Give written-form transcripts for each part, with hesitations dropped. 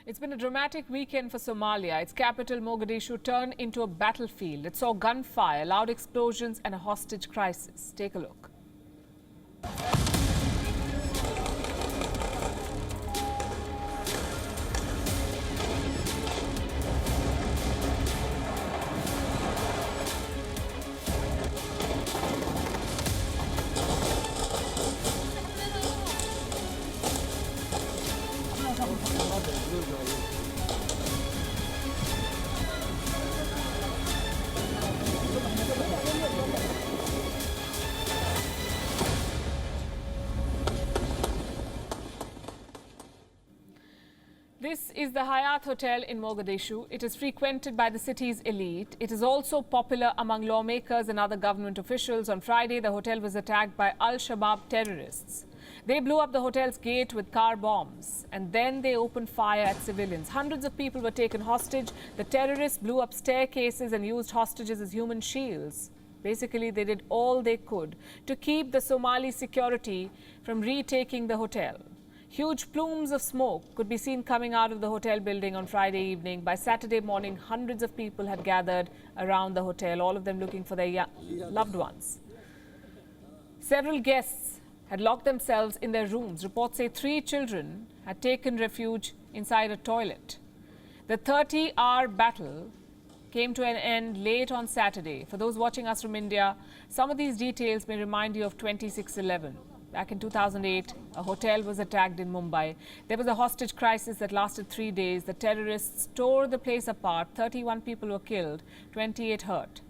It's been a dramatic weekend for Somalia. Its capital, Mogadishu, turned into a battlefield. It saw gunfire, loud explosions and a hostage crisis. Take a look. This is the Hyatt Hotel in Mogadishu. It is frequented by the city's elite. It is also popular among lawmakers and other government officials. On Friday, the hotel was attacked by al-Shabab terrorists. They blew up the hotel's gate with car bombs and then they opened fire at civilians. Hundreds of people were taken hostage. The terrorists blew up staircases and used hostages as human shields. Basically, they did all they could to keep the Somali security from retaking the hotel. Huge plumes of smoke could be seen coming out of the hotel building on Friday evening. By Saturday morning, hundreds of people had gathered around the hotel, all of them looking for their loved ones. Several guests had locked themselves in their rooms. Reports say 3 children had taken refuge inside a toilet. The 30-hour battle came to an end late on Saturday. For those watching us from India, some of these details may remind you of 26/11. Back in 2008, a hotel was attacked in Mumbai. There was a hostage crisis that lasted 3 days. The terrorists tore the place apart. 31 people were killed, 28 hurt.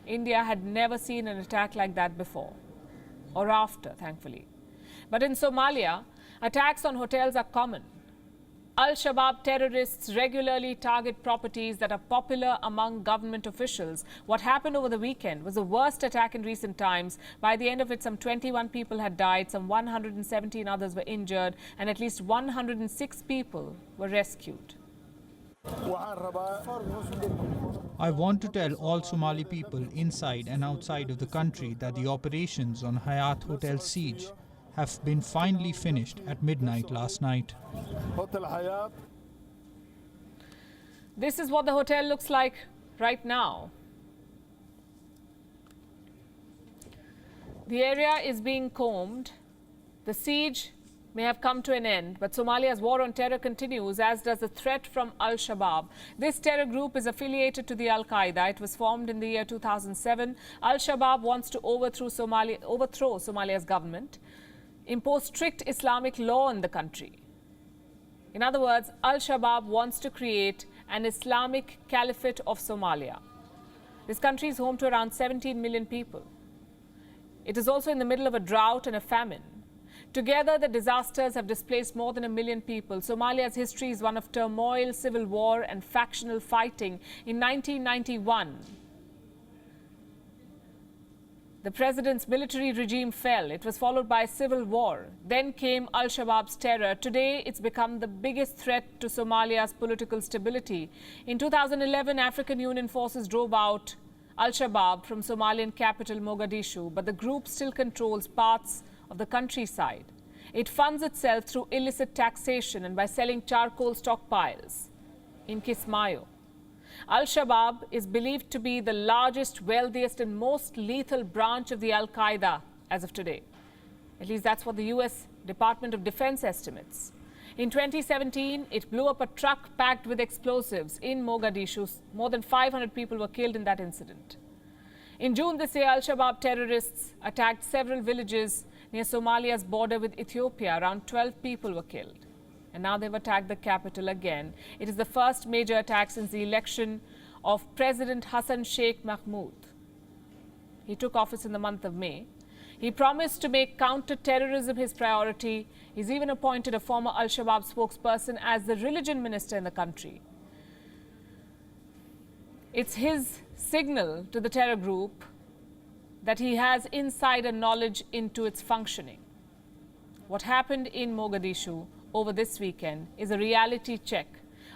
India had never seen an attack like that before, or after, thankfully. But in Somalia, attacks on hotels are common. Al-Shabab terrorists regularly target properties that are popular among government officials. What happened over the weekend was the worst attack in recent times. By the end of it, some 21 people had died, some 117 others were injured, and at least 106 people were rescued. I want to tell all Somali people inside and outside of the country that the operations on Hyatt Hotel siege have been finally finished at midnight last night. This is what the hotel looks like right now. The area is being combed. The siege may have come to an end, but Somalia's war on terror continues, as does the threat from al-Shabab. This terror group is affiliated to the al-qaeda. It was formed in the year 2007. Al-Shabab wants to overthrow Somalia's government, impose strict Islamic law in the country. In other words, Al-Shabab wants to create an Islamic caliphate of Somalia. This country is home to around 17 million people. It is also in the middle of a drought and a famine. Together, the disasters have displaced more than 1 million people. Somalia's history is one of turmoil, civil war and factional fighting. In 1991, the president's military regime fell. It was followed by a civil war. Then came al-Shabaab's terror. Today, it's become the biggest threat to Somalia's political stability. In 2011, African Union forces drove out al-Shabab from Somalian capital Mogadishu, but the group still controls parts of the countryside. It funds itself through illicit taxation and by selling charcoal stockpiles in Kismayo. Al-Shabab is believed to be the largest, wealthiest and most lethal branch of the al-qaeda as of today. At least that's what the US Department of Defense estimates. In 2017, it blew up a truck packed with explosives in Mogadishu. More than 500 people were killed in that incident. In June this year, al-Shabab terrorists attacked several villages near Somalia's border with Ethiopia. Around 12 people were killed. And now they've attacked the capital again. It is the first major attack since the election of President Hassan Sheikh Mahmoud. He took office in the month of May. He promised to make counter-terrorism his priority. He's even appointed a former al-Shabab spokesperson as the religion minister in the country. It's his signal to the terror group that he has insider knowledge into its functioning. What happened in Mogadishu over this weekend is a reality check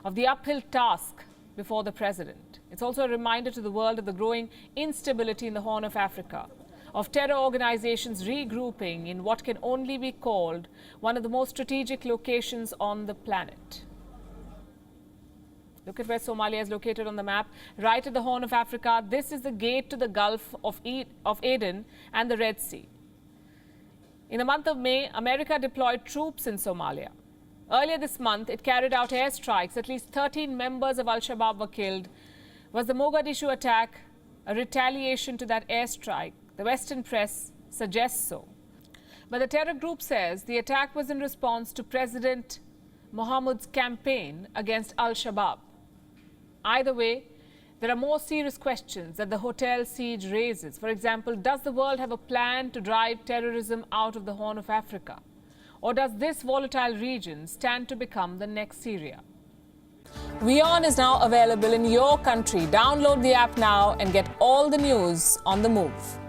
of the uphill task before the president. It's also a reminder to the world of the growing instability in the Horn of Africa, of terror organizations regrouping in what can only be called one of the most strategic locations on the planet. Look at where Somalia is located on the map, right at the Horn of Africa. This is the gate to the Gulf of Aden and the Red Sea. In the month of May, America deployed troops in Somalia. Earlier this month, it carried out airstrikes. At least 13 members of al-Shabab were killed. Was the Mogadishu attack a retaliation to that airstrike? The Western press suggests so. But the terror group says the attack was in response to President Mohammed's campaign against al-Shabab. Either way, there are more serious questions that the hotel siege raises. For example, does the world have a plan to drive terrorism out of the Horn of Africa? Or does this volatile region stand to become the next Syria? WION is now available in your country. Download the app now and get all the news on the move.